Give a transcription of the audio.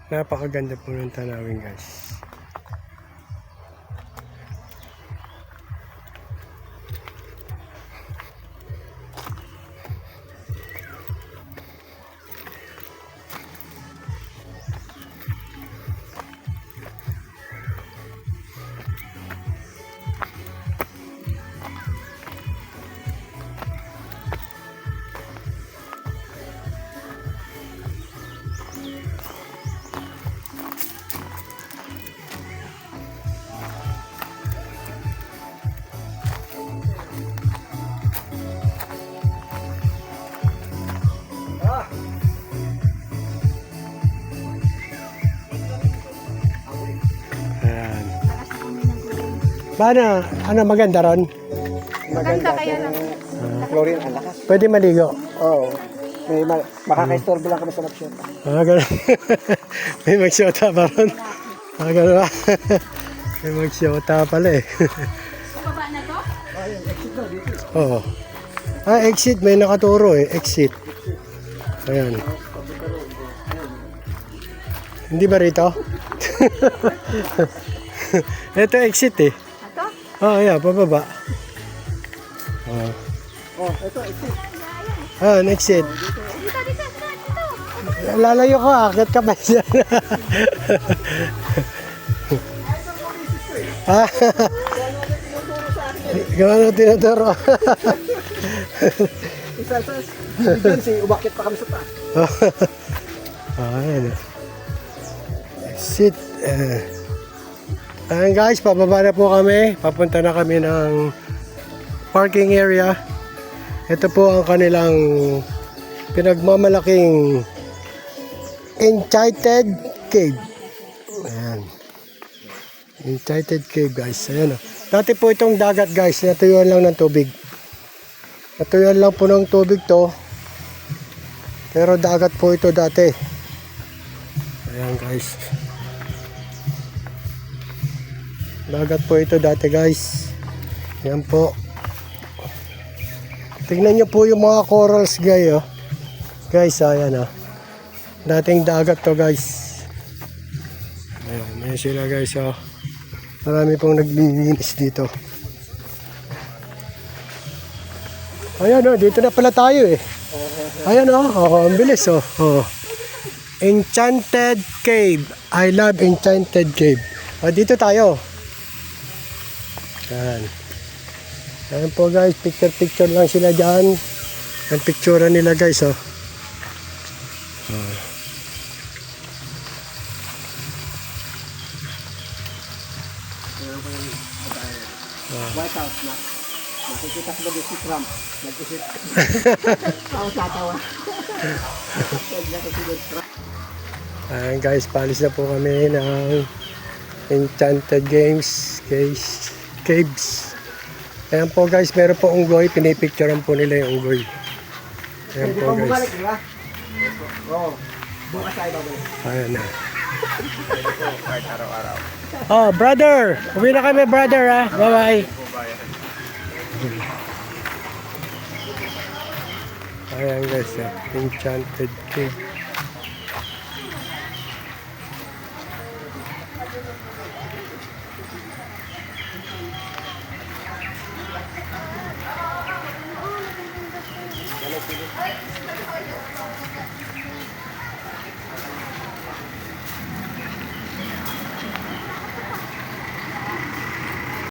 Napakaganda po ng tanawin guys. Ayan. Paano? Ano maganda ron? Maganda kaya lang. Chlorine, ang lakas. Pwede maligo? Oo. May makaka-istorbo lang kami sa mag-shoot. Ganun. May magsyota pa ron. Ganun ba? May magsyota pala eh. Baba na to? Oo. Exit. May nakaturo eh. Exit. Ayan. Hindi ba rito? Ito exit eh. Ito? Ayan. Pababa. Ito, exit. Exit. Dito. Lalayo ko, akit ka pa dyan. Gawin na tinuturo. Emergency, umakit pa kami sa taas. Ayan. Exit. Ayan guys, pababa na po kami. Papunta na kami ng parking area. Ito po ang kanilang pinagmamalaking Enchanted Cave. Ayan. Enchanted Cave guys. Ayan o. Dati po itong dagat guys. Natuyuan lang ng tubig. Natuyuan lang po ng tubig to. Pero dagat po ito dati. Ayan guys. Dagat po ito dati guys. Ayan po. Tingnan nyo po yung mga corals guys. Oh. Guys, ayan oh. Dating dagat to guys. Ayan sila guys oh. Marami pong naglilinis dito. Ayan oh, dito na pala tayo eh. Ayan oh, ang bilis oh. Enchanted Cave. I love Enchanted Cave. Dito tayo. Ayan. Ayan po guys, picture lang sila dyan. Ang picture nila guys oh. White House na. Nakikita ko ba si Trump? Nag-isip. Ako tatawa. Ayan guys, palis na po kami ng Enchanted Caves. Ayan po guys, meron po unggoy. Pinipicturean po nila yung unggoy. Ayan po guys. Bumalik, di ba? Oo. Bukas tayo babalik. Ayan na. Oh, brother! Uwi na kami, brother, ha? Bye-bye. Ayan guys, Enchanted Cave.